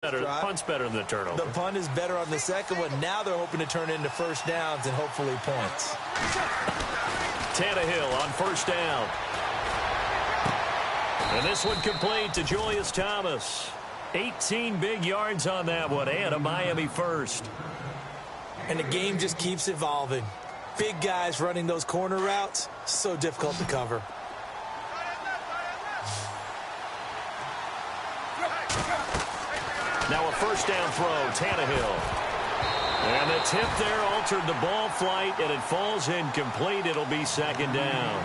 Punt's better than the turnover. The punt is better on the second one. Now they're hoping to turn it into first downs and hopefully points. Tannehill on first down. And this one complete to Julius Thomas. 18 big yards on that one, and a Miami first. And the game just keeps evolving. Big guys running those corner routes, so difficult to cover. Now a first down throw, Tannehill. And the tip there altered the ball flight, and it falls incomplete. It'll be second down.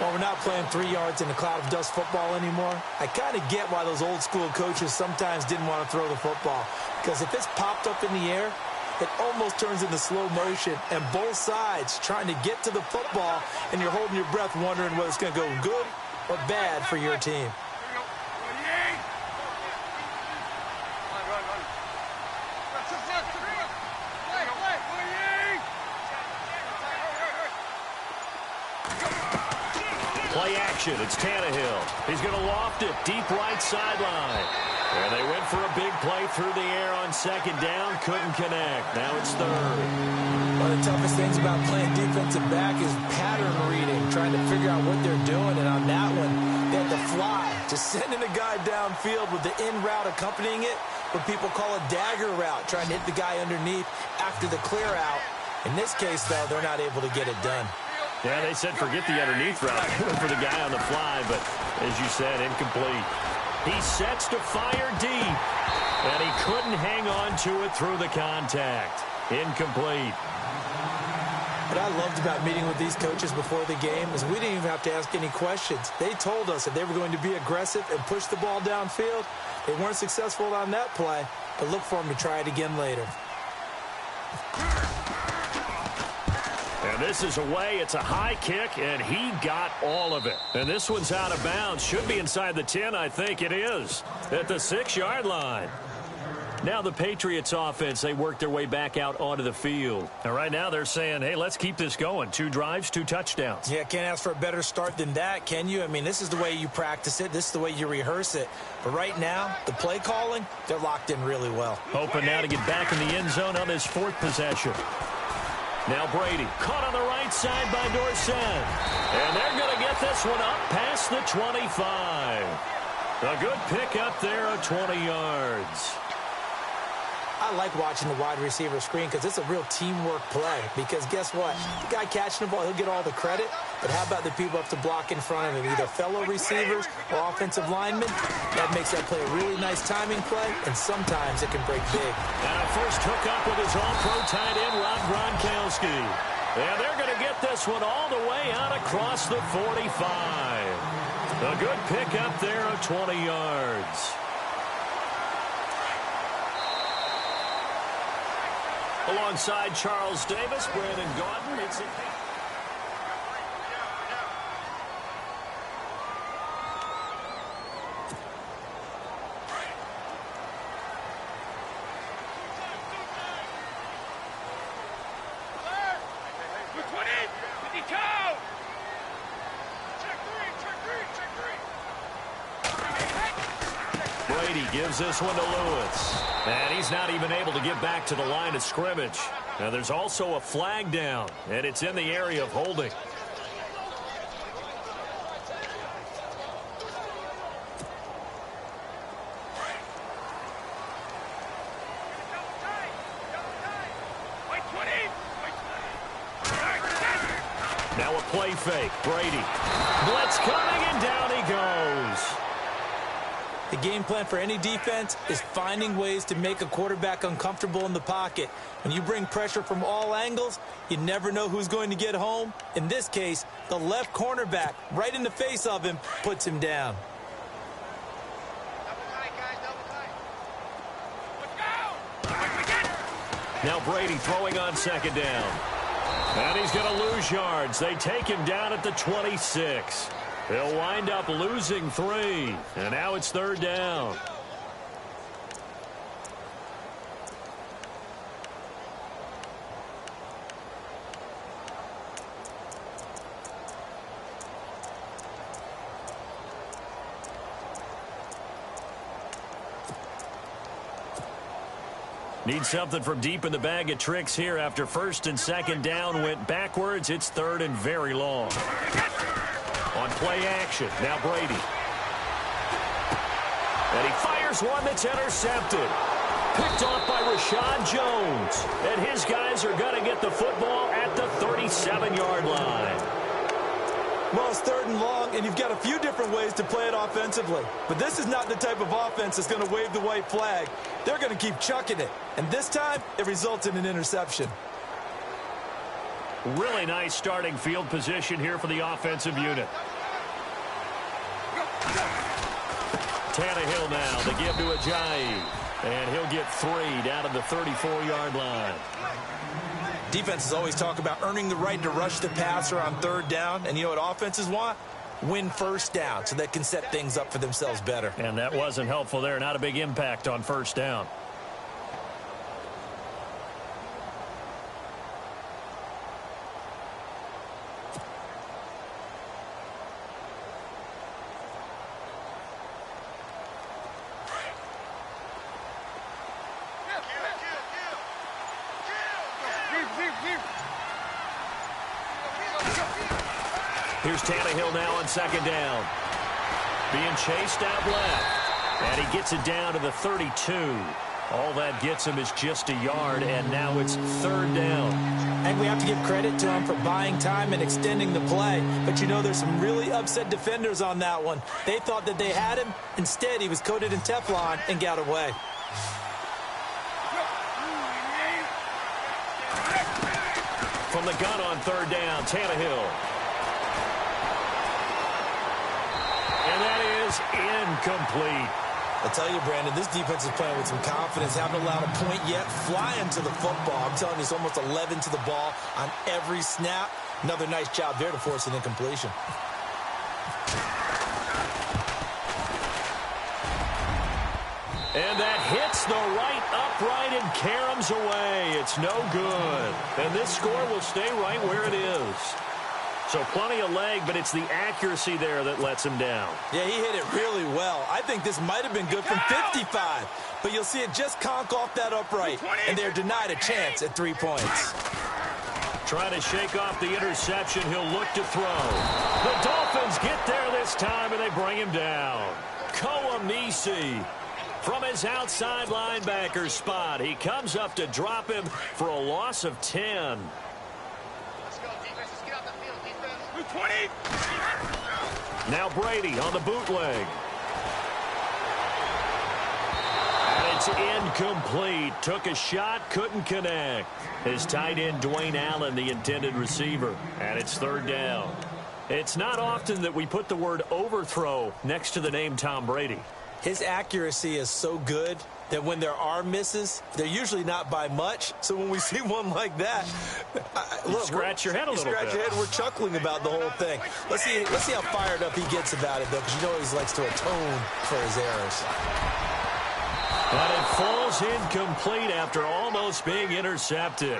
Well, we're not playing 3 yards in a cloud of dust football anymore. I kind of get why those old school coaches sometimes didn't want to throw the football. Because if it's popped up in the air, it almost turns into slow motion, and both sides trying to get to the football, and you're holding your breath wondering whether it's going to go good or bad for your team. Play action. It's Tannehill. He's going to loft it deep right sideline. And they went for a big play through the air on second down. Couldn't connect. Now it's third. One of the toughest things about playing defensive back is pattern reading, trying to figure out what they're doing. And on that one, they had to fly, just sending a guy downfield with the in route accompanying it, what people call a dagger route, trying to hit the guy underneath after the clear out. In this case, though, they're not able to get it done. Yeah, they said forget the underneath route for the guy on the fly, but as you said, incomplete. He sets to fire deep, and he couldn't hang on to it through the contact. Incomplete. What I loved about meeting with these coaches before the game is we didn't even have to ask any questions. They told us if they were going to be aggressive and push the ball downfield. They weren't successful on that play, but look for them to try it again later. And this is away. It's a high kick, and he got all of it. And this one's out of bounds. Should be inside the 10, I think it is, at the 6-yard line. Now the Patriots offense, they work their way back out onto the field. And right now they're saying, hey, let's keep this going. 2 drives, 2 touchdowns. Yeah, can't ask for a better start than that, can you? I mean, this is the way you practice it. This is the way you rehearse it. But right now, the play calling, they're locked in really well. Hoping now to get back in the end zone on this 4th possession. Now Brady, caught on the right side by Dorsett. And they're going to get this one up past the 25. A good pick up there of 20 yards. I like watching the wide receiver screen because it's a real teamwork play. Because guess what? The guy catching the ball, he'll get all the credit. But how about the people up to block in front of him? Either fellow receivers or offensive linemen. That makes that play a really nice timing play, and sometimes it can break big. And a first hook up with his all-pro tight end, Rob Gronkowski. And they're going to get this one all the way out across the 45. A good pick up there of 20 yards. Alongside Charles Davis, Brandon Gaudin, it's gives this one to Lewis. And he's not even able to get back to the line of scrimmage. Now there's also a flag down, and it's in the area of holding. Now a play fake. Brady. Blitz coming, and down he goes. The game plan for any defense is finding ways to make a quarterback uncomfortable in the pocket. When you bring pressure from all angles, you never know who's going to get home. In this case, the left cornerback, right in the face of him, puts him down. Now Brady throwing on second down. And he's going to lose yards. They take him down at the 26. He'll wind up losing 3. And now it's third down. Need something from deep in the bag of tricks here after first and second down went backwards. It's third and very long. On play action, now Brady. And he fires one that's intercepted. Picked off by Rashad Jones. And his guys are going to get the football at the 37-yard line. Well, it's third and long, and you've got a few different ways to play it offensively. But this is not the type of offense that's going to wave the white flag. They're going to keep chucking it. And this time, it results in an interception. Really nice starting field position here for the offensive unit. Tannehill now, they give to Ajayi. And he'll get 3 down to the 34-yard line. Defenses always talk about earning the right to rush the passer on third down. And you know what offenses want? Win first down so they can set things up for themselves better. And that wasn't helpful there. Not a big impact on first down. Here's Tannehill now on second down. Being chased out left. And he gets it down to the 32. All that gets him is just a yard, and now it's third down. And we have to give credit to him for buying time and extending the play. But you know, there's some really upset defenders on that one. They thought that they had him. Instead, he was coated in Teflon and got away. From the gun on third down, Tannehill. And that is incomplete. I tell you, Brandon, this defense is playing with some confidence. Haven't allowed a point yet. Flying to the football. I'm telling you, it's almost 11 to the ball on every snap. Another nice job there to force an incompletion. And that hits the right upright and caroms away. It's no good. And this score will stay right where it is. So plenty of leg, but it's the accuracy there that lets him down. Yeah, he hit it really well. I think this might have been good from 55. But you'll see it just conk off that upright. And they're denied a chance at 3 points. Trying to shake off the interception. He'll look to throw. The Dolphins get there this time, and they bring him down. Koamisi from his outside linebacker spot. He comes up to drop him for a loss of 10. Now Brady on the bootleg. And it's incomplete. Took a shot, couldn't connect. His tight end, Dwayne Allen, the intended receiver. And it's third down. It's not often that we put the word overthrow next to the name Tom Brady. His accuracy is so good that when there are misses, they're usually not by much. So when we see one like that, look, scratch your head a little bit. Scratch your head. We're chuckling about the whole thing. Let's see how fired up he gets about it, though, because you know he likes to atone for his errors. But it falls incomplete after almost being intercepted.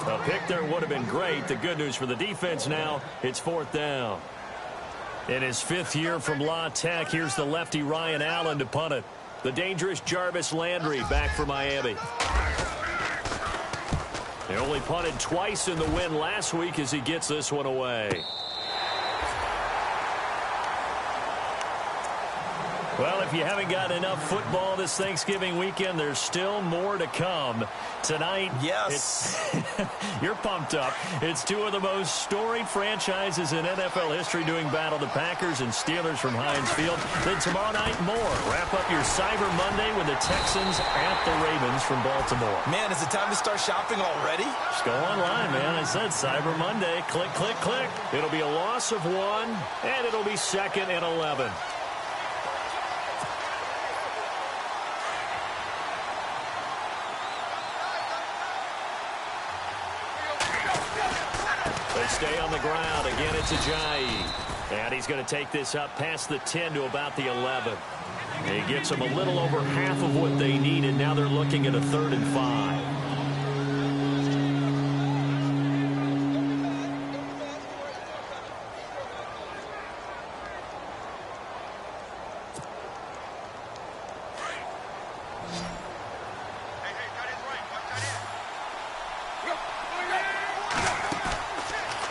A pick there would have been great. The good news for the defense now, it's fourth down. In his 5th year from La Tech, here's the lefty Ryan Allen to punt it. The dangerous Jarvis Landry back for Miami. They only punted twice in the win last week as he gets this one away. Well, if you haven't got enough football this Thanksgiving weekend, there's still more to come. Tonight, yes, you're pumped up. It's two of the most storied franchises in NFL history doing battle, the Packers and Steelers from Heinz Field. Then tomorrow night, more. Wrap up your Cyber Monday with the Texans at the Ravens from Baltimore. Man, is it time to start shopping already? Just go online, man. I said Cyber Monday. Click, click, click. It'll be a loss of 1, and it'll be 2nd and 11. They stay on the ground. Again, it's Ajayi. And he's going to take this up past the 10 to about the 11. He gets them a little over half of what they needed. Now they're looking at a 3rd and 5.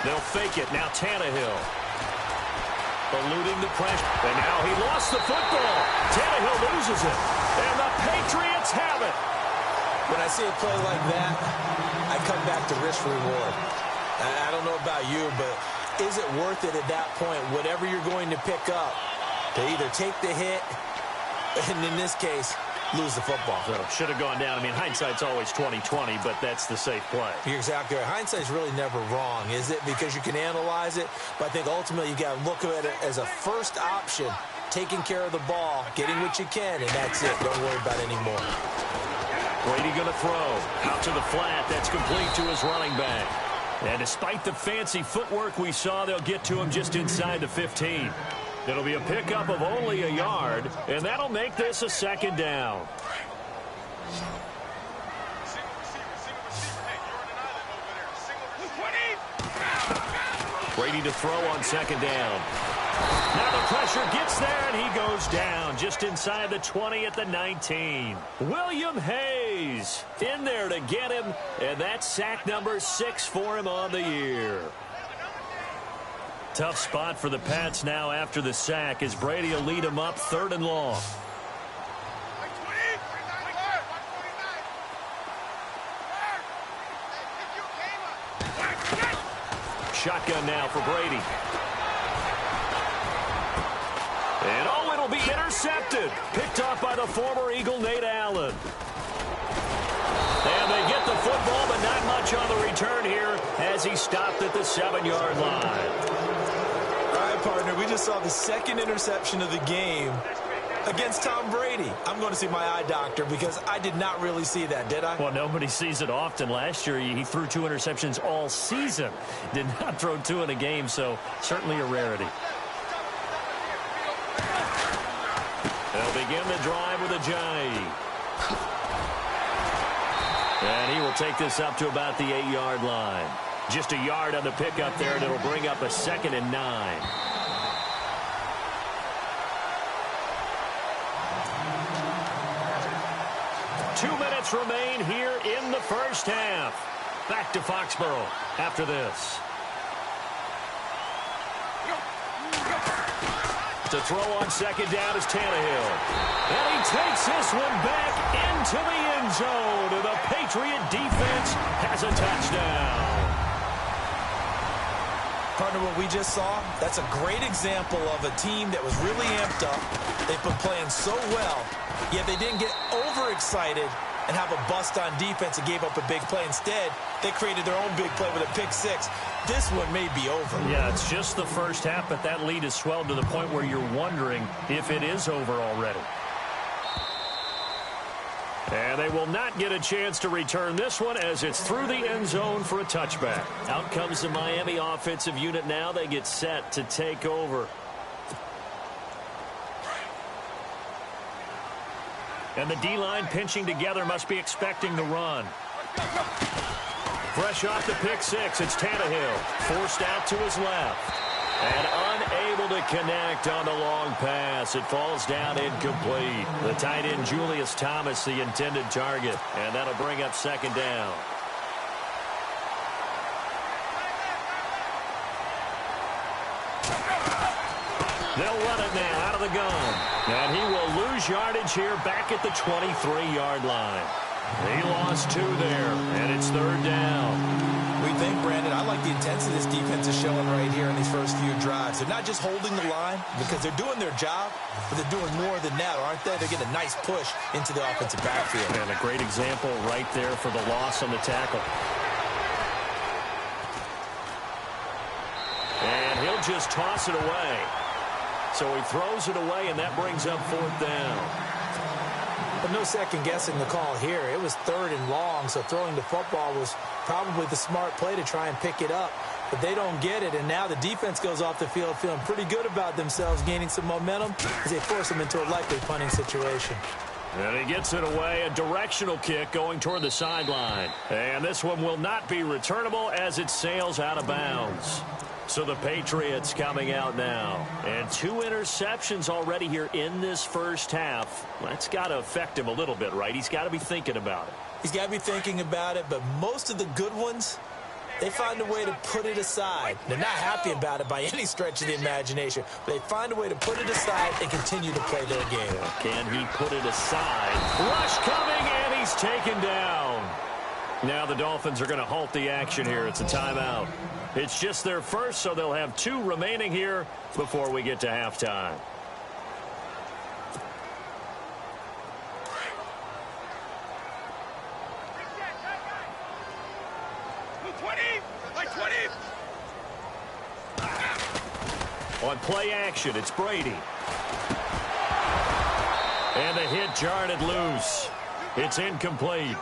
They'll fake it. Now Tannehill. Eluding the pressure. And now he lost the football. Tannehill loses it. And the Patriots have it. When I see a play like that, I come back to risk-reward. I don't know about you, but is it worth it at that point, whatever you're going to pick up, to either take the hit, and in this case, lose the football? So should have gone down. I mean, hindsight's always 20/20, but that's the safe play. You're exactly right. Hindsight's really never wrong, is it? Because you can analyze it, but I think ultimately you got to look at it as a first option, taking care of the ball, getting what you can, and that's it. Don't worry about it anymore. Brady going to throw. Out to the flat. That's complete to his running back. And despite the fancy footwork we saw, they'll get to him just inside the 15. It'll be a pickup of only a yard, and that'll make this a second down. Brady to throw on second down. Now the pressure gets there, and he goes down just inside the 20 at the 19. William Hayes in there to get him, and that's sack number 6 for him on the year. Tough spot for the Pats now after the sack as Brady will lead him up 3rd and long. Shotgun now for Brady. And oh, it'll be intercepted. Picked off by the former Eagle, Nate Allen. And they get the football, but not much on the return here as he stopped at the 7-yard line. All right, partner, we just saw the second interception of the game against Tom Brady. I'm going to see my eye doctor because I did not really see that, did I? Well, nobody sees it often. Last year, he threw 2 interceptions all season. Did not throw 2 in a game, so certainly a rarity. They'll begin the drive with Ajayi. And he will take this up to about the 8-yard line. Just a yard on the pickup there, and it'll bring up a 2nd and 9. Two minutes remain here in the first half. Back to Foxborough after this. To throw on second down is Tannehill. And he takes this one back into the end zone. And the Patriot defense has a touchdown. Partner, what we just saw, that's a great example of a team that was really amped up. They've been playing so well, yet they didn't get overexcited and have a bust on defense and gave up a big play. Instead, they created their own big play with a pick 6. This one may be over. Yeah, it's just the first half, but that lead has swelled to the point where you're wondering if it is over already. And they will not get a chance to return this one as it's through the end zone for a touchback. Out comes the Miami offensive unit now. They get set to take over. And the D-line pinching together must be expecting the run. Fresh off the pick 6, it's Tannehill. Forced out to his left. And unable to connect on the long pass. It falls down incomplete. The tight end, Julius Thomas, the intended target. And that'll bring up 2nd down. They'll run it now out of the gun. And he will lose yardage here back at the 23-yard line. He lost 2 there, and it's 3rd down. We think, Brandon, I like the intensity this defense is showing right here in these first few drives. They're not just holding the line because they're doing their job, but they're doing more than that, aren't they? They're getting a nice push into the offensive backfield. And a great example right there for the loss on the tackle. And he'll just toss it away. So he throws it away, and that brings up 4th down. But no second guessing the call here. It was 3rd and long, so throwing the football was probably the smart play to try and pick it up. But they don't get it, and now the defense goes off the field feeling pretty good about themselves, gaining some momentum as they force them into a likely punting situation. And he gets it away, a directional kick going toward the sideline. And this one will not be returnable as it sails out of bounds. So the Patriots coming out now. And 2 interceptions already here in this first half. That's got to affect him a little bit, right? He's got to be thinking about it. He's got to be thinking about it, but most of the good ones they find a way to put it aside. They're not happy about it by any stretch of the imagination, but they find a way to put it aside and continue to play their game. Can he put it aside? Rush coming, and he's taken down. Now the Dolphins are going to halt the action here. It's a timeout. It's just their first, so they'll have 2 remaining here before we get to halftime. On play action, it's Brady. And the hit jarred it loose. It's incomplete.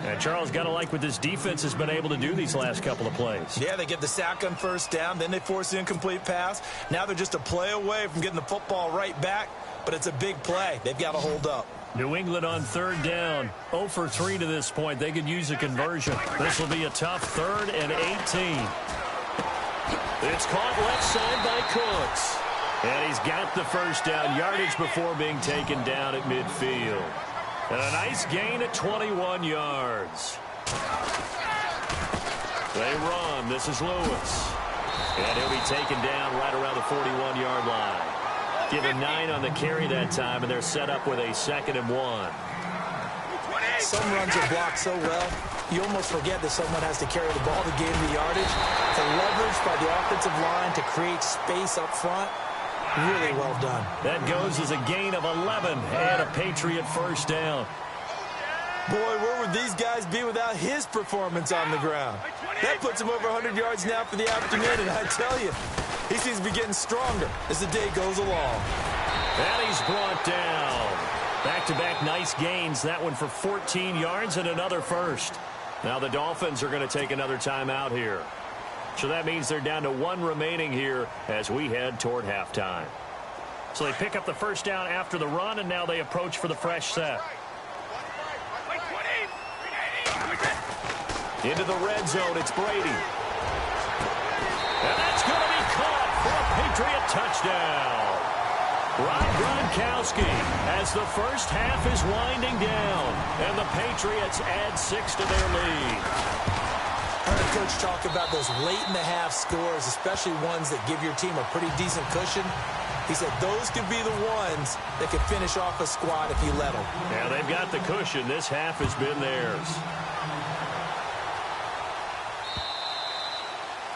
And Charles, got to like what this defense has been able to do these last couple of plays. Yeah, they get the sack on first down, then they force the incomplete pass. Now they're just a play away from getting the football right back, but it's a big play. They've got to hold up. New England on third down. 0 for 3 to this point. They could use a conversion. This will be a tough 3rd and 18. It's caught left side by Cooks. And he's got the first down yardage before being taken down at midfield. And a nice gain at 21 yards. They run. This is Lewis. And he'll be taken down right around the 41-yard line. Given 9 on the carry that time, and they're set up with a 2nd and 1. Some runs are blocked so well, you almost forget that someone has to carry the ball to gain the yardage. The leverage by the offensive line to create space up front, really well done. That goes as a gain of 11 and a Patriot first down. Boy, where would these guys be without his performance on the ground? That puts him over 100 yards now for the afternoon, and I tell you, he seems to be getting stronger as the day goes along. And he's brought down. Back-to-back nice gains. That one for 14 yards and another first. Now the Dolphins are going to take another timeout here. So that means they're down to 1 remaining here as we head toward halftime. So they pick up the first down after the run, and now they approach for the fresh set. Into the red zone, it's Brady. And that's going to be caught for a Patriot touchdown. Rob Gronkowski as the first half is winding down, and the Patriots add 6 to their lead. I heard Coach talk about those late-in-the-half scores, especially ones that give your team a pretty decent cushion. He said those could be the ones that could finish off a squad if you let them. Yeah, they've got the cushion. This half has been theirs.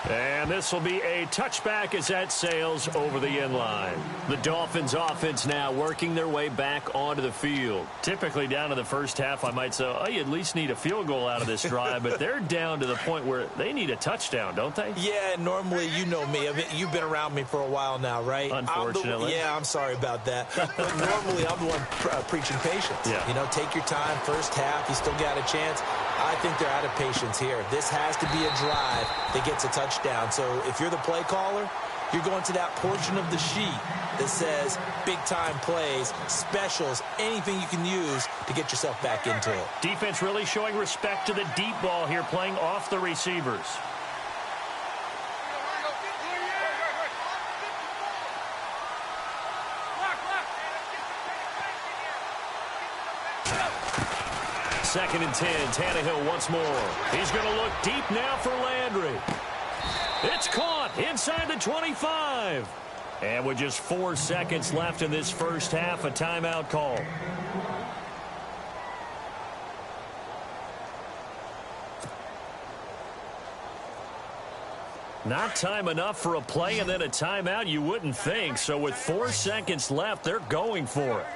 And this will be a touchback as that sails over the end line. The Dolphins offense now working their way back onto the field. Typically down to the first half, I might say, oh, you at least need a field goal out of this drive, but they're down to the point where they need a touchdown, don't they? Yeah, normally, you know me. I mean, you've been around me for a while now, right? Unfortunately. I'm sorry about that. But normally, I'm the one preaching patience. Yeah. You know, take your time, first half, you still got a chance. I think they're out of patience here. This has to be a drive that gets a touchdown. So if you're the play caller, you're going to that portion of the sheet that says big-time plays, specials, anything you can use to get yourself back into it. Defense really showing respect to the deep ball here, playing off the receivers. Second and 10, Tannehill once more. He's going to look deep now for Landry. It's caught inside the 25. And with just 4 seconds left in this first half, a timeout call. Not time enough for a play and then a timeout, you wouldn't think. So with 4 seconds left, they're going for it.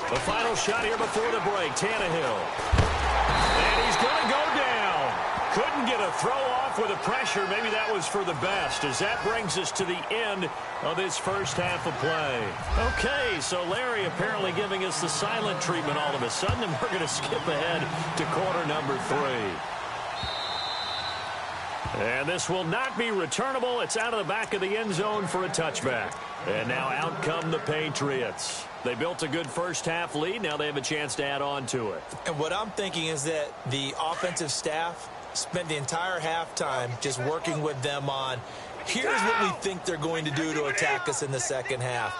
The final shot here before the break, Tannehill. And he's going to go down. Couldn't get a throw off with the pressure. Maybe that was for the best, as that brings us to the end of this first half of play. Okay, so Larry apparently giving us the silent treatment all of a sudden, and we're going to skip ahead to quarter number 3. And this will not be returnable. It's out of the back of the end zone for a touchback. And now out come the Patriots. They built a good first-half lead. Now they have a chance to add on to it. And what I'm thinking is that the offensive staff spent the entire halftime just working with them on, here's what we think they're going to do to attack us in the second half.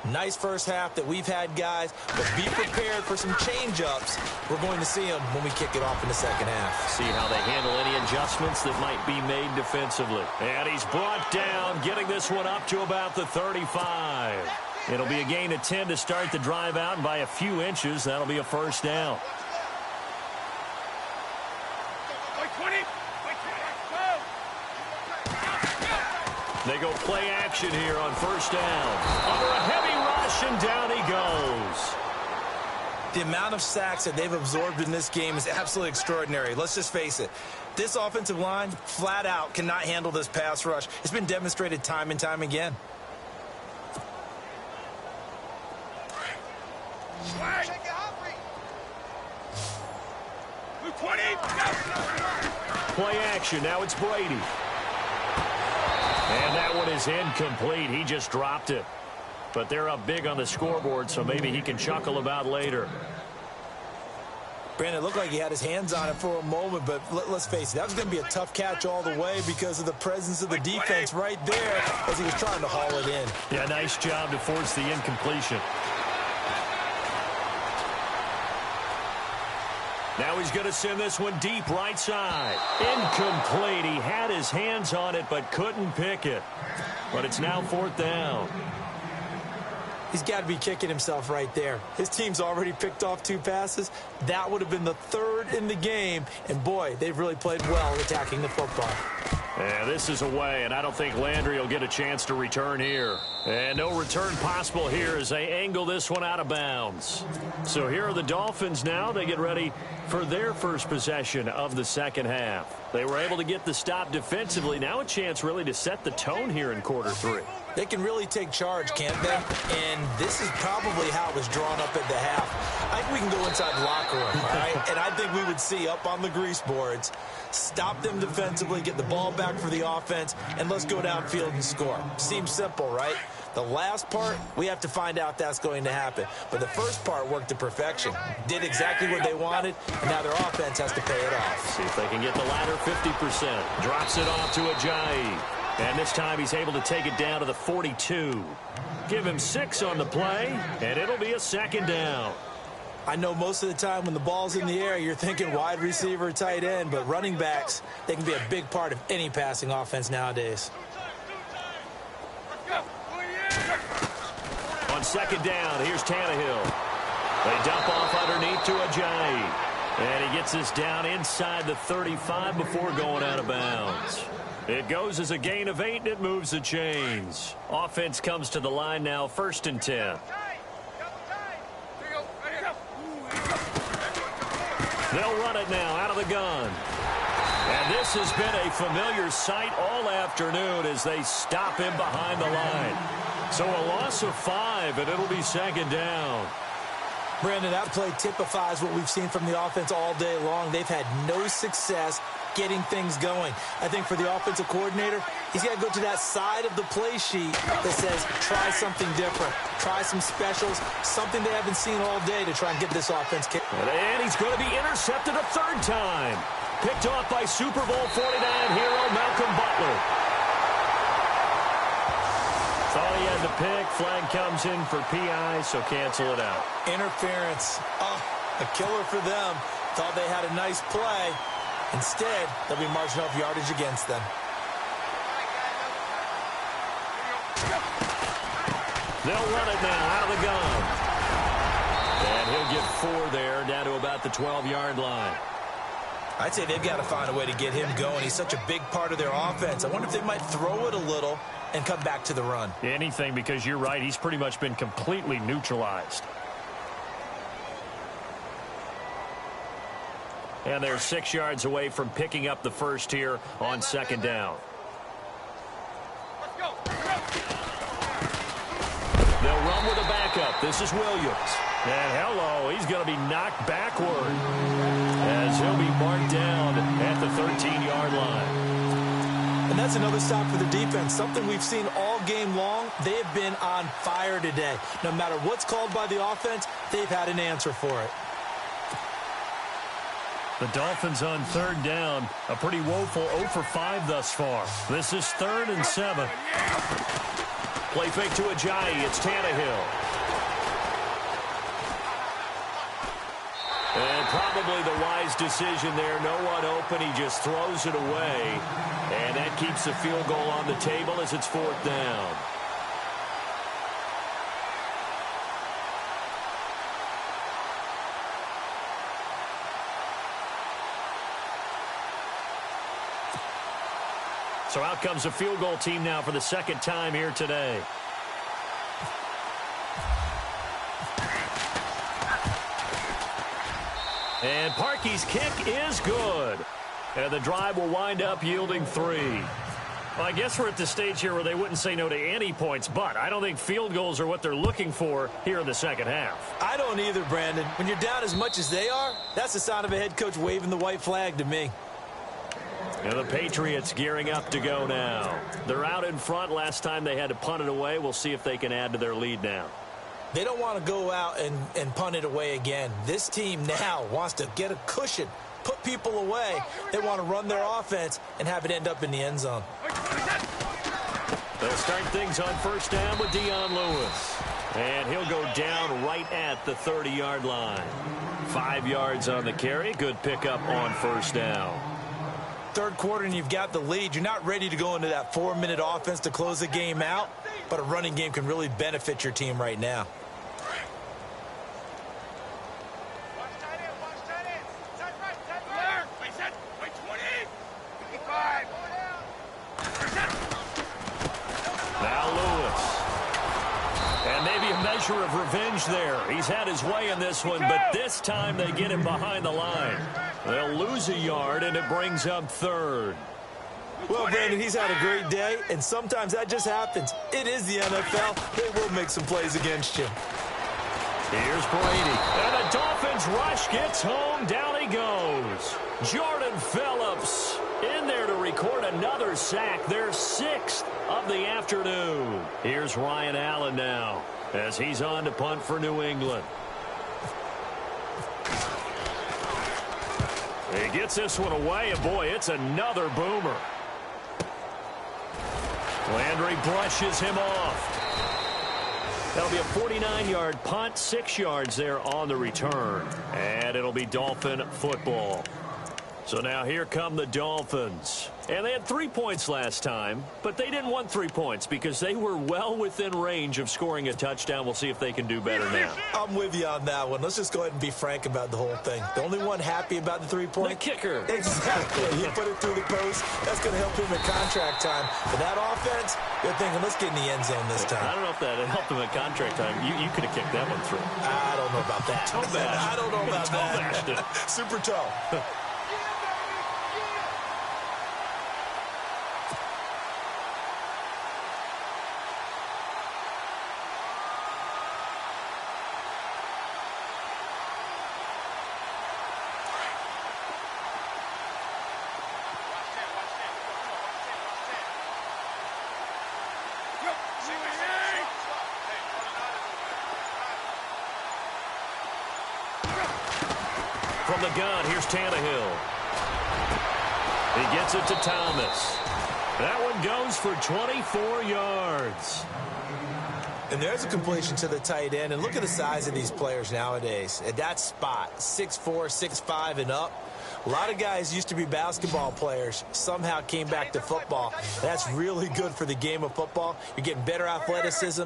Nice first half that we've had, guys, but be prepared for some change-ups. We're going to see them when we kick it off in the second half. See how they handle any adjustments that might be made defensively. And he's brought down, getting this one up to about the 35. It'll be a gain of 10 to start the drive out, and by a few inches, that'll be a first down. They go play action here on first down. Under a heavy rush, and down he goes. The amount of sacks that they've absorbed in this game is absolutely extraordinary. Let's just face it. This offensive line, flat out, cannot handle this pass rush. It's been demonstrated time and time again. Play action. Now it's Brady. And that one is incomplete. He just dropped it. But they're up big on the scoreboard, so maybe he can chuckle about later. Brandon, it looked like he had his hands on it for a moment, but let's face it, that was going to be a tough catch all the way because of the presence of the defense right there as he was trying to haul it in. Yeah, nice job to force the incompletion. Now he's going to send this one deep right side. Incomplete. He had his hands on it but couldn't pick it. But it's now fourth down. He's got to be kicking himself right there. His team's already picked off 2 passes. That would have been the 3rd in the game. And, boy, they've really played well attacking the football. And this is away, and I don't think Landry will get a chance to return here. And no return possible here as they angle this one out of bounds. So here are the Dolphins now. They get ready for their first possession of the second half. They were able to get the stop defensively. Now a chance really to set the tone here in quarter 3. They can really take charge, can't they? And this is probably how it was drawn up at the half. I think we can go inside the locker room, all right? And I think we would see up on the grease boards, stop them defensively, get the ball back for the offense, and let's go downfield and score. Seems simple, right? The last part, we have to find out that's going to happen. But the first part worked to perfection. Did exactly what they wanted, and now their offense has to pay it off. See if they can get the latter 50%. Drops it off to Ajayi. And this time he's able to take it down to the 42. Give him 6 on the play, and it'll be a second down. I know most of the time when the ball's in the air, you're thinking wide receiver, tight end, but running backs, they can be a big part of any passing offense nowadays. On second down, here's Tannehill. They dump off underneath to Ajayi. And he gets this down inside the 35 before going out of bounds. It goes as a gain of 8, and it moves the chains. Offense comes to the line now, 1st and 10. They'll run it now out of the gun. And this has been a familiar sight all afternoon as they stop him behind the line. So a loss of 5, and it'll be second down. Brandon, that play typifies what we've seen from the offense all day long. They've had no success getting things going. I think for the offensive coordinator, he's got to go to that side of the play sheet that says try something different, try some specials, something they haven't seen all day to try and get this offense kicked. And he's going to be intercepted a 3rd time. Picked off by Super Bowl 49 hero Malcolm Butler. Thought he had the pick. Flag comes in for PI, so cancel it out. Interference. Oh, a killer for them. Thought they had a nice play. Instead, they'll be marching off yardage against them. They'll run it now out of the gun. And he'll get 4 there, down to about the 12-yard line. I'd say they've got to find a way to get him going. He's such a big part of their offense. I wonder if they might throw it a little and come back to the run. Anything, because you're right. He's pretty much been completely neutralized. And they're 6 yards away from picking up the first here on second down. They'll run with a backup. This is Williams. And hello, he's going to be knocked backward as he'll be marked down at the 13-yard line. And that's another stop for the defense. Something we've seen all game long. They have been on fire today. No matter what's called by the offense, they've had an answer for it. The Dolphins on 3rd down. A pretty woeful 0 for 5 thus far. This is 3rd and 7. Play fake to Ajayi. It's Tannehill. And probably the wise decision there. No one open. He just throws it away. And that keeps the field goal on the table as it's 4th down. So out comes the field goal team now for the 2nd time here today. And Parkey's kick is good. And the drive will wind up yielding 3. Well, I guess we're at the stage here where they wouldn't say no to any points, but I don't think field goals are what they're looking for here in the 2nd half. I don't either, Brandon. When you're down as much as they are, that's the sign of a head coach waving the white flag to me. And the Patriots gearing up to go now. They're out in front. Last time they had to punt it away. We'll see if they can add to their lead now. They don't want to go out and punt it away again. This team now wants to get a cushion, put people away. They want to run their offense and have it end up in the end zone. They'll start things on 1st down with Dion Lewis. And he'll go down right at the 30-yard line. 5 yards on the carry. Good pickup on 1st down. 3rd quarter and you've got the lead. You're not ready to go into that 4-minute offense to close the game out, but a running game can really benefit your team right now. Now Lewis. And maybe a measure of revenge there. He's had his way in this one, but this time they get him behind the line. They'll lose a yard, and it brings up 3rd. Well, Brandon, he's had a great day, and sometimes that just happens. It is the NFL. They will make some plays against you. Here's Brady. And the Dolphins rush gets home. Down he goes. Jordan Phillips in there to record another sack. Their 6th of the afternoon. Here's Ryan Allen now as he's on to punt for New England. He gets this one away, and boy, it's another boomer. Landry brushes him off. That'll be a 49-yard punt, 6 yards there on the return. And it'll be Dolphin football. So now here come the Dolphins. And they had 3 points last time, but they didn't want 3 points because they were well within range of scoring a touchdown. We'll see if they can do better now. I'm with you on that one. Let's just go ahead and be frank about the whole thing. The only one happy about the 3-point? The kicker. Exactly. He put it through the post. That's going to help him in contract time. But that offense, they're thinking, let's get in the end zone this time. I don't know if that helped him at contract time. You could have kicked that one through. I don't know about that. Toe bashed. I don't know about Toe that. bashed it. Super toe. From the gun, here's Tannehill. He gets it to Thomas. That one goes for 24 yards. And there's a completion to the tight end. And look at the size of these players nowadays. At that spot, 6'4", 6'5", and up. A lot of guys used to be basketball players, somehow came back to football. That's really good for the game of football. You're getting better athleticism,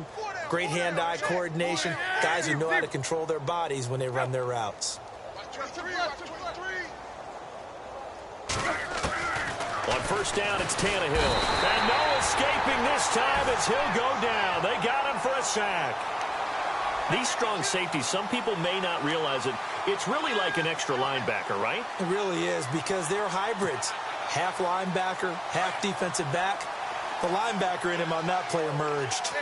great hand-eye coordination, guys who know how to control their bodies when they run their routes. On 1st down, it's Tannehill. And no escaping this time as he'll go down. They got him for a sack. These strong safeties, some people may not realize it. It's really like an extra linebacker, right? It really is, because they're hybrids. Half linebacker, half defensive back. The linebacker in him on that play emerged.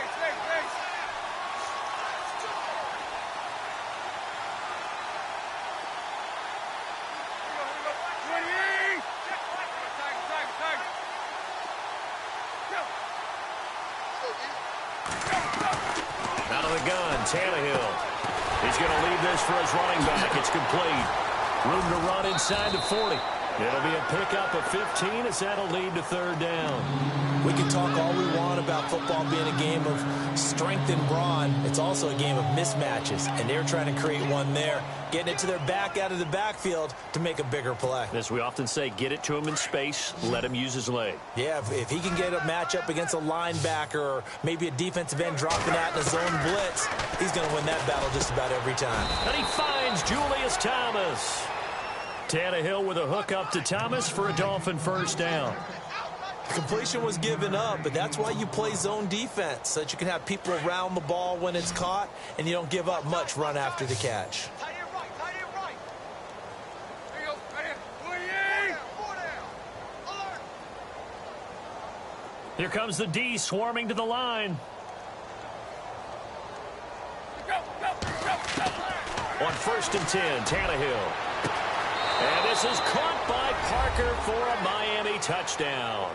Out of the gun, Tannehill. He's going to leave this for his running back. It's complete. Room to run inside the 40. It'll be a pickup of 15 as that'll lead to third down. We can talk all we want about football being a game of strength and brawn. It's also a game of mismatches, and they're trying to create one there, getting it to their back out of the backfield to make a bigger play. As we often say, get it to him in space, let him use his leg. Yeah, if he can get a matchup against a linebacker or maybe a defensive end dropping out in a zone blitz, he's going to win that battle just about every time. And he finds Julius Thomas. Tannehill with a hook up to Thomas for a Dolphin first down. Completion was given up, but that's why you play zone defense, so that you can have people around the ball when it's caught, and you don't give up much run after the catch. Here comes the D swarming to the line. On 1st and 10, Tannehill. And this is caught by Parker for a Miami touchdown.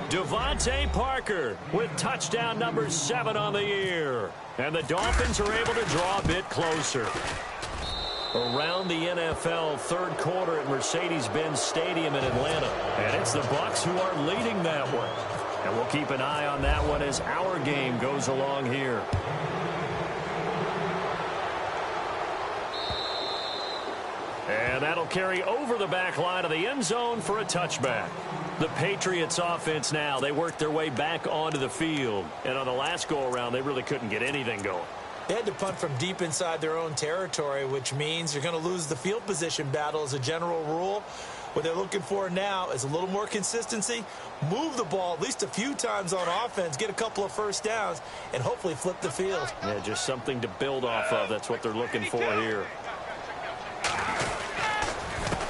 Devontae Parker with touchdown number 7 on the year. And the Dolphins are able to draw a bit closer. Around the NFL third quarter at Mercedes-Benz Stadium in Atlanta. And it's the Bucs who are leading that one. And we'll keep an eye on that one as our game goes along here. And that'll carry over the back line of the end zone for a touchback. The Patriots offense now, they worked their way back onto the field. And on the last go-around, they really couldn't get anything going. They had to punt from deep inside their own territory, which means you're going to lose the field position battle as a general rule. What they're looking for now is a little more consistency, move the ball at least a few times on offense, get a couple of first downs, and hopefully flip the field. Yeah, just something to build off of. That's what they're looking for here.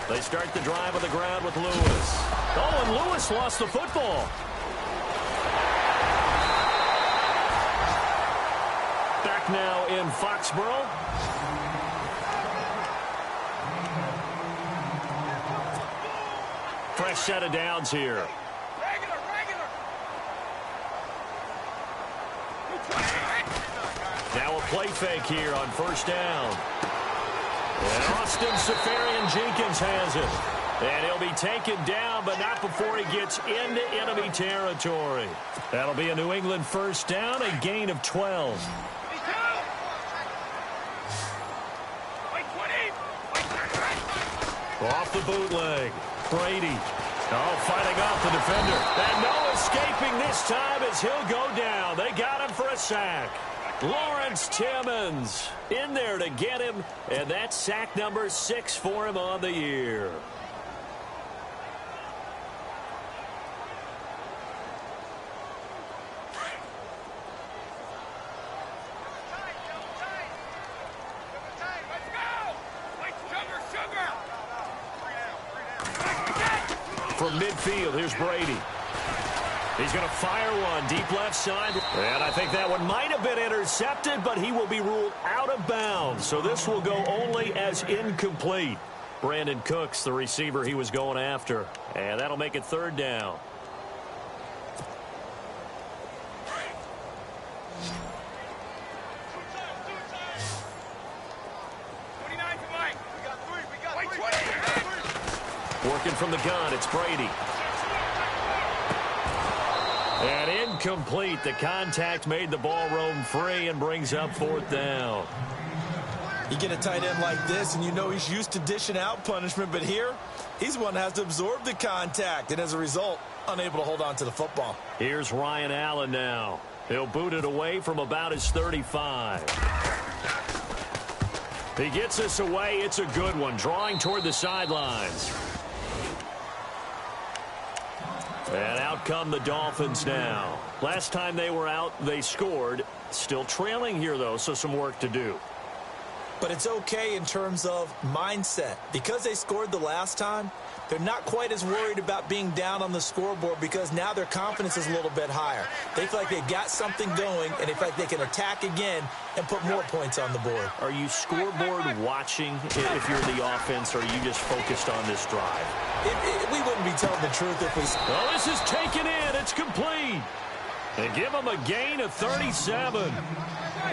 They start the drive on the ground with Lewis. Oh, and Lewis lost the football. Back now in Foxborough. Fresh set of downs here. Now a play fake here on first down. And Austin Seferian-Jenkins has it. And he'll be taken down, but not before he gets into enemy territory. That'll be a New England first down, a gain of 12. Off the bootleg. Brady. Oh, fighting off the defender. And no escaping this time as he'll go down. They got him for a sack. Lawrence Timmons in there to get him, and that's sack number 6 for him on the year. From midfield, here's Brady. He's going to fire one deep left side. And I think that one might have been intercepted, but he will be ruled out of bounds. So this will go only as incomplete. Brandon Cooks, the receiver he was going after. And that'll make it third down. Working from the gun, it's Brady. And incomplete. The contact made the ball roam free and brings up fourth down. You get a tight end like this, and you know he's used to dishing out punishment, but here, he's the one that has to absorb the contact, and as a result, unable to hold on to the football. Here's Ryan Allen now. He'll boot it away from about his 35. He gets us away. It's a good one, drawing toward the sidelines. And out come the Dolphins now. Last time they were out, they scored. Still trailing here, though, so some work to do. But it's okay in terms of mindset. Because they scored the last time, they're not quite as worried about being down on the scoreboard because now their confidence is a little bit higher. They feel like they've got something going, and they feel like they can attack again and put more points on the board. Are you scoreboard watching if you're the offense, or are you just focused on this drive? We wouldn't be telling the truth if we... Oh, this is taken in. It's complete. They give them a gain of 37.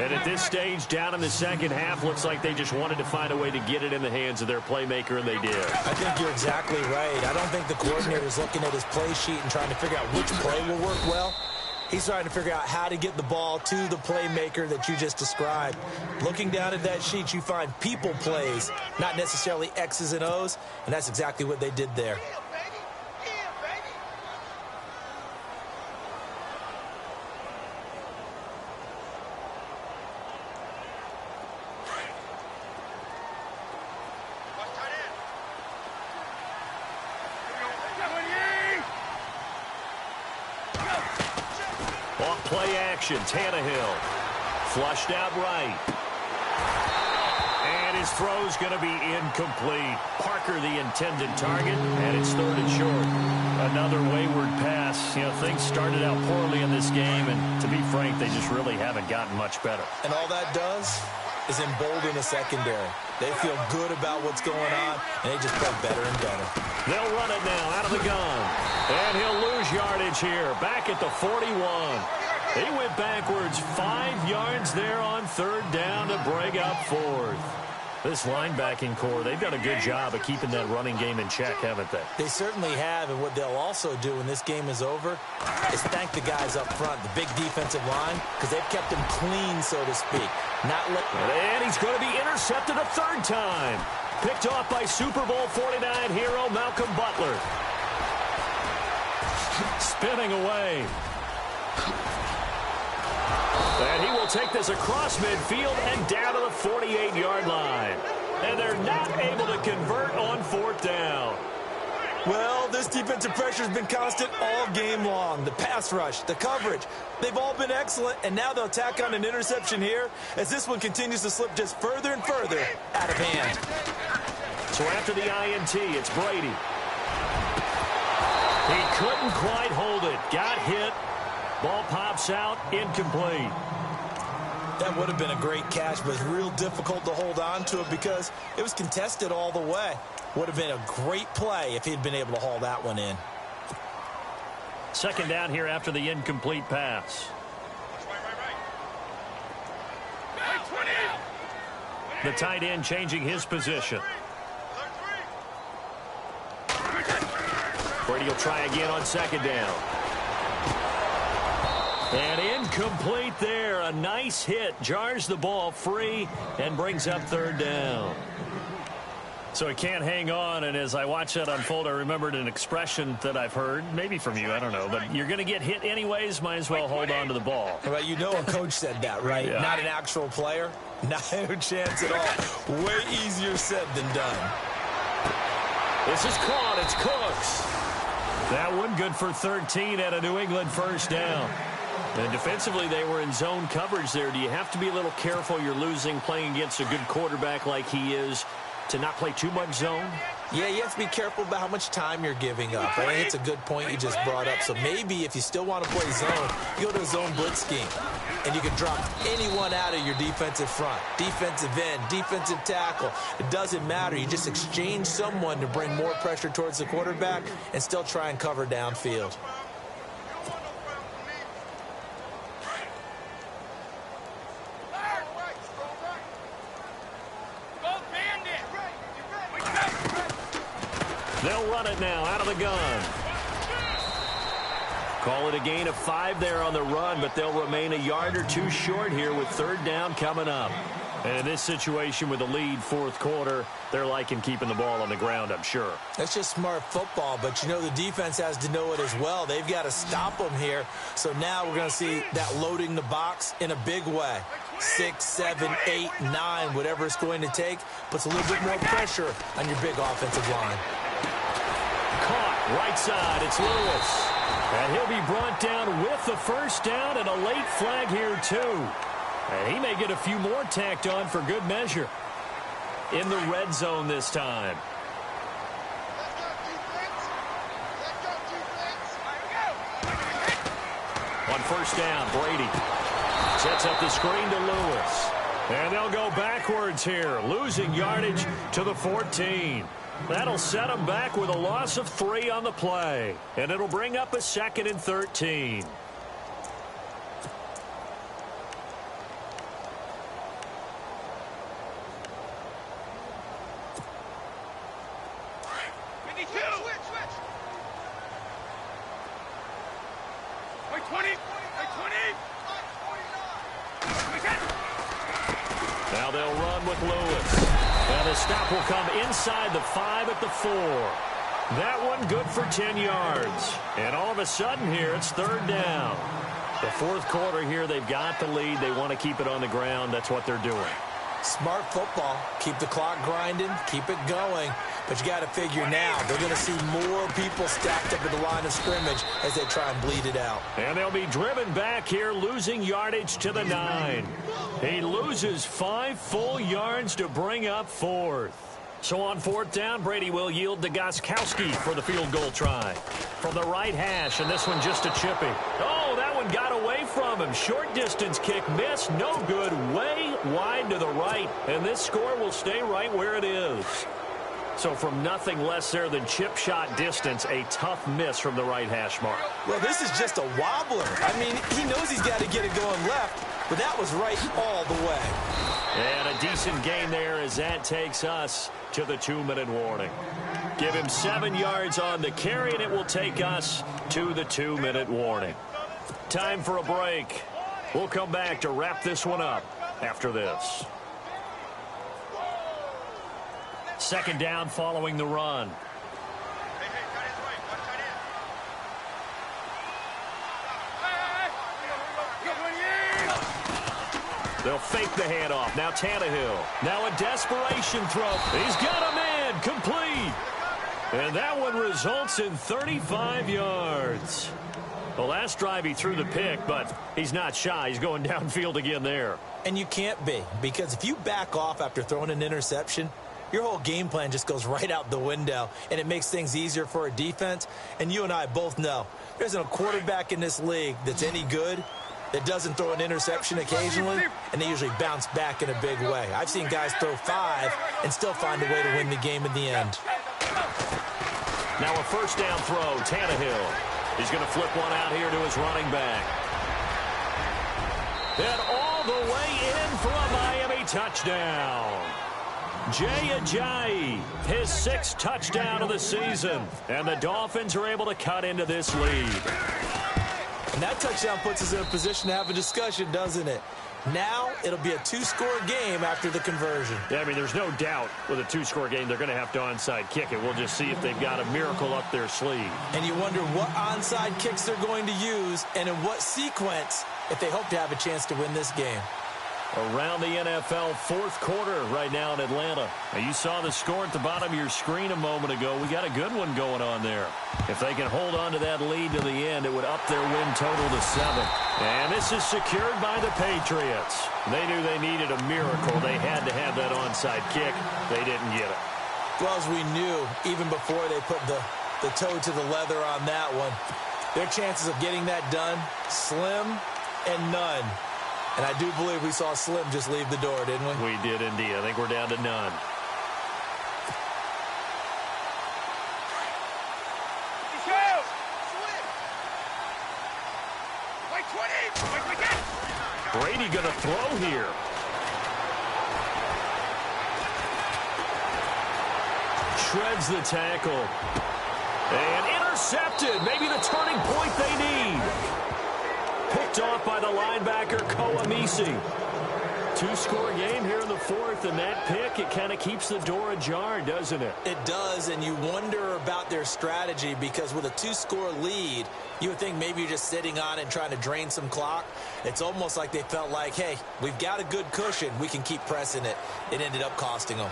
And at this stage, down in the second half, looks like they just wanted to find a way to get it in the hands of their playmaker, and they did. I think you're exactly right. I don't think the coordinator's looking at his play sheet and trying to figure out which play will work well. He's trying to figure out how to get the ball to the playmaker that you just described. Looking down at that sheet, you find people plays, not necessarily X's and O's, and that's exactly what they did there. Play action, Tannehill. Flushed out right. And his throw's going to be incomplete. Parker, the intended target, and it's 3rd and short. Another wayward pass. You know, things started out poorly in this game, and to be frank, they just really haven't gotten much better. And all that does is embolden the secondary. They feel good about what's going on, and they just play better and better. They'll run it now out of the gun. And he'll lose yardage here, back at the 41. He went backwards 5 yards there on 3rd down to bring up 4th. This linebacking core, they've done a good job of keeping that running game in check, haven't they? They certainly have, and what they'll also do when this game is over is thank the guys up front, the big defensive line, because they've kept them clean, so to speak. And he's going to be intercepted a 3rd time. Picked off by Super Bowl 49 hero Malcolm Butler. Spinning away. And he will take this across midfield and down to the 48-yard line. And they're not able to convert on 4th down. Well, this defensive pressure has been constant all game long. The pass rush, the coverage, they've all been excellent, and now they'll tack on an interception here as this one continues to slip just further and further out of hand. So after the INT, it's Brady. He couldn't quite hold it. Got hit. Ball pops out, incomplete. That would have been a great catch, but it's real difficult to hold on to it because it was contested all the way. Would have been a great play if he'd been able to haul that one in. 2nd down here after the incomplete pass. The tight end changing his position. Brady will try again on 2nd down. And incomplete there. A nice hit. Jars the ball free and brings up 3rd down. So he can't hang on, and as I watch that unfold, I remembered an expression that I've heard, maybe from you, I don't know, but you're going to get hit anyways, might as well hold on to the ball. Well, you know a coach said that, right? Yeah. Not an actual player. Not a chance at all. Way easier said than done. This is caught. It's Cooks. That one good for 13 at a New England 1st down. And defensively, they were in zone coverage there. Do you have to be a little careful? You're losing, playing against a good quarterback like he is, to not play too much zone? Yeah, you have to be careful about how much time you're giving up. I think it's a good point you just brought up. So maybe if you still want to play zone, you go to a zone blitz scheme. And you can drop anyone out of your defensive front. Defensive end, defensive tackle. It doesn't matter. You just exchange someone to bring more pressure towards the quarterback and still try and cover downfield. They'll run it now out of the gun. Call it a gain of 5 there on the run, but they'll remain a yard or 2 short here with 3rd down coming up. And in this situation with the lead 4th quarter, they're liking keeping the ball on the ground, I'm sure. That's just smart football, but you know the defense has to know it as well. They've got to stop them here. So now we're going to see that loading the box in a big way. 6, 7, 8, 9, whatever it's going to take, puts a little bit more pressure on your big offensive line. Caught right side. It's Lewis. And he'll be brought down with the 1st down and a late flag here, too. And he may get a few more tacked on for good measure. In the red zone this time. On 1st down, Brady sets up the screen to Lewis. And they'll go backwards here, losing yardage to the 14. That'll set them back with a loss of 3 on the play. And it'll bring up a 2nd and 13. they'll run with Lewis. And the stop will come inside the 5 at the 4. That one good for 10 yards. And all of a sudden here, it's third down. The fourth quarter here, they've got the lead. They want to keep it on the ground. That's what they're doing. Smart football. Keep the clock grinding. Keep it going. But you got to figure now, they're going to see more people stacked up at the line of scrimmage as they try and bleed it out. And they'll be driven back here, losing yardage to the 9. He loses 5 full yards to bring up fourth. So on fourth down, Brady will yield to Gostkowski for the field goal try. From the right hash, and this one just a chippy. Oh, that one got away from him. Short distance kick missed. No good. Way wide to the right. And this score will stay right where it is. So from nothing less there than chip shot distance, a tough miss from the right hash mark. Well, this is just a wobbler. I mean, he knows he's got to get it going left, but that was right all the way. And a decent gain there as that takes us to the 2-minute warning. Give him 7 yards on the carry, and it will take us to the 2-minute warning. Time for a break. We'll come back to wrap this one up after this. Second down following the run. They'll fake the handoff. Now Tannehill. Now a desperation throw. He's got a man. Complete. And that one results in 35 yards. The last drive he threw the pick, but he's not shy. He's going downfield again there. And you can't be, because if you back off after throwing an interception, your whole game plan just goes right out the window, and it makes things easier for a defense. And you and I both know there isn't a quarterback in this league that's any good that doesn't throw an interception occasionally, and they usually bounce back in a big way. I've seen guys throw 5 and still find a way to win the game in the end. Now a first down throw, Tannehill. He's going to flip one out here to his running back. And all the way in for a Miami touchdown. Jay Ajayi, his 6th touchdown of the season. And the Dolphins are able to cut into this lead. And that touchdown puts us in a position to have a discussion, doesn't it? Now it'll be a 2-score game after the conversion. Yeah, I mean, there's no doubt with a 2-score game they're going to have to onside kick it. We'll just see if they've got a miracle up their sleeve. And you wonder what onside kicks they're going to use and in what sequence if they hope to have a chance to win this game. Around the NFL fourth quarter right now in Atlanta. Now you saw the score at the bottom of your screen a moment ago. We got a good one going on there. If they can hold on to that lead to the end, it would up their win total to 7. And this is secured by the Patriots. They knew they needed a miracle. They had to have that onside kick. They didn't get it. Well, as we knew, even before they put the toe to the leather on that one, their chances of getting that done, slim and none. And I do believe we saw Slim just leave the door, didn't we? We did indeed. I think we're down to none. Brady going to throw here. Shreds the tackle. And intercepted. Maybe the turning point they need. Picked off by the linebacker, Koamisi. 2-score game here in the fourth, and that pick, it kind of keeps the door ajar, doesn't it? It does, and you wonder about their strategy because with a 2-score lead, you would think maybe you're just sitting on it and trying to drain some clock. It's almost like they felt like, hey, we've got a good cushion. We can keep pressing it. It ended up costing them.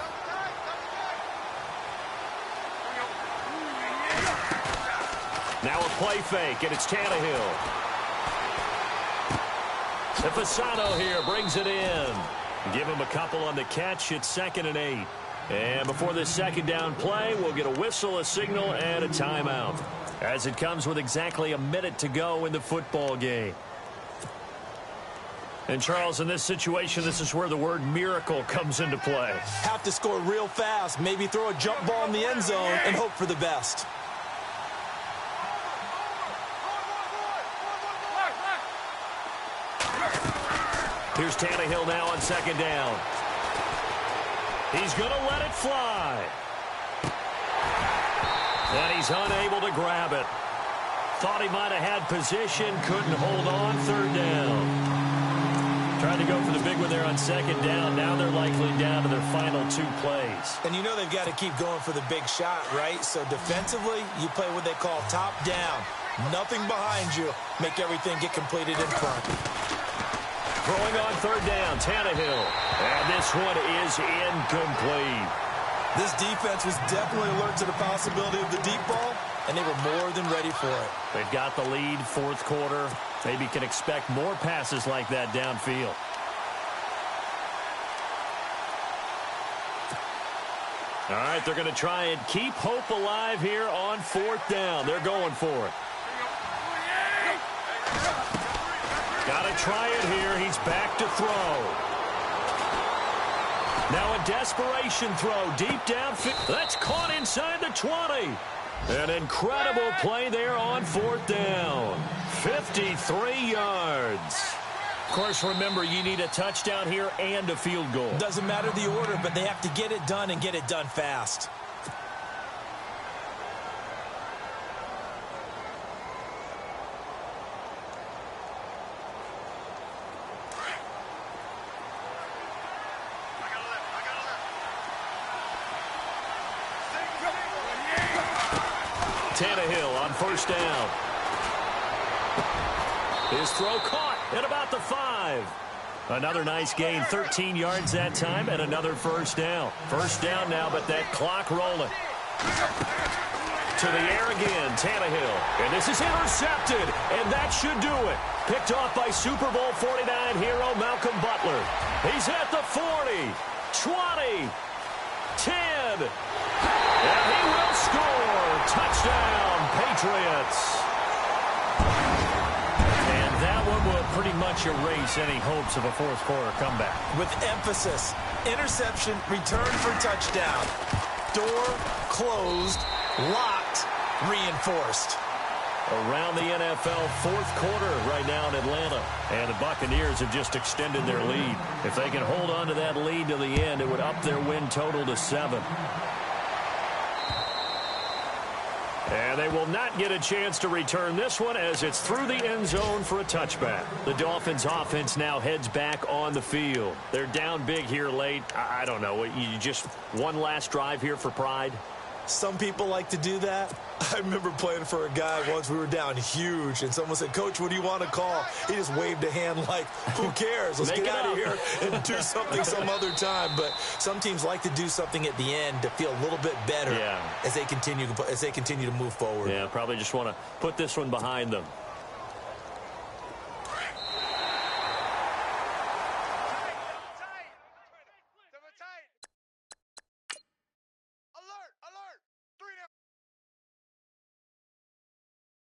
Now a play fake, and it's Tannehill. Fasano here brings it in. Give him a couple on the catch. It's 2nd and 8. And before this second down play, we'll get a whistle, a signal, and a timeout. As it comes with exactly a minute to go in the football game. And, Charles, in this situation, this is where the word miracle comes into play. Have to score real fast, maybe throw a jump ball in the end zone and hope for the best. Here's Tannehill now on 2nd down. He's going to let it fly. And he's unable to grab it. Thought he might have had position, couldn't hold on, 3rd down. Trying to go for the big one there on second down. Now they're likely down to their final 2 plays. And you know they've got to keep going for the big shot, right? So defensively, you play what they call top down. Nothing behind you. Make everything get completed in front. Throwing on third down, Tannehill. And this one is incomplete. This defense was definitely alert to the possibility of the deep ball, and they were more than ready for it. They've got the lead, fourth quarter. Maybe can expect more passes like that downfield. All right, they're going to try and keep hope alive here on fourth down. They're going for it. Got to try it here. He's back to throw. Now a desperation throw deep downfield. That's caught inside the 20. An incredible play there on fourth down. 53 yards. Of course, remember, you need a touchdown here and a field goal. Doesn't matter the order, but they have to get it done and get it done fast. Tannehill on first down. His throw caught at about the 5. Another nice gain, 13 yards that time, and another first down. First down now, but that clock rolling. To the air again, Tannehill. And this is intercepted, and that should do it. Picked off by Super Bowl 49 hero Malcolm Butler. He's at the 40, 20, 10, and he will score. Touchdown, Patriots. And that one will pretty much erase any hopes of a fourth quarter comeback. With emphasis, interception, return for touchdown. Door closed, locked, reinforced. Around the NFL fourth quarter right now in Atlanta. And the Buccaneers have just extended their lead. If they can hold on to that lead to the end, it would up their win total to 7. And they will not get a chance to return this one as it's through the end zone for a touchback. The Dolphins offense now heads back on the field. They're down big here late. I don't know. You just one last drive here for pride? Some people like to do that. I remember playing for a guy once. We were down huge, and someone said, "Coach, what do you want to call?" He just waved a hand like, who cares? Let's get out of here and do something some other time. But some teams like to do something at the end to feel a little bit better as they continue to move forward. Yeah, probably just want to put this one behind them.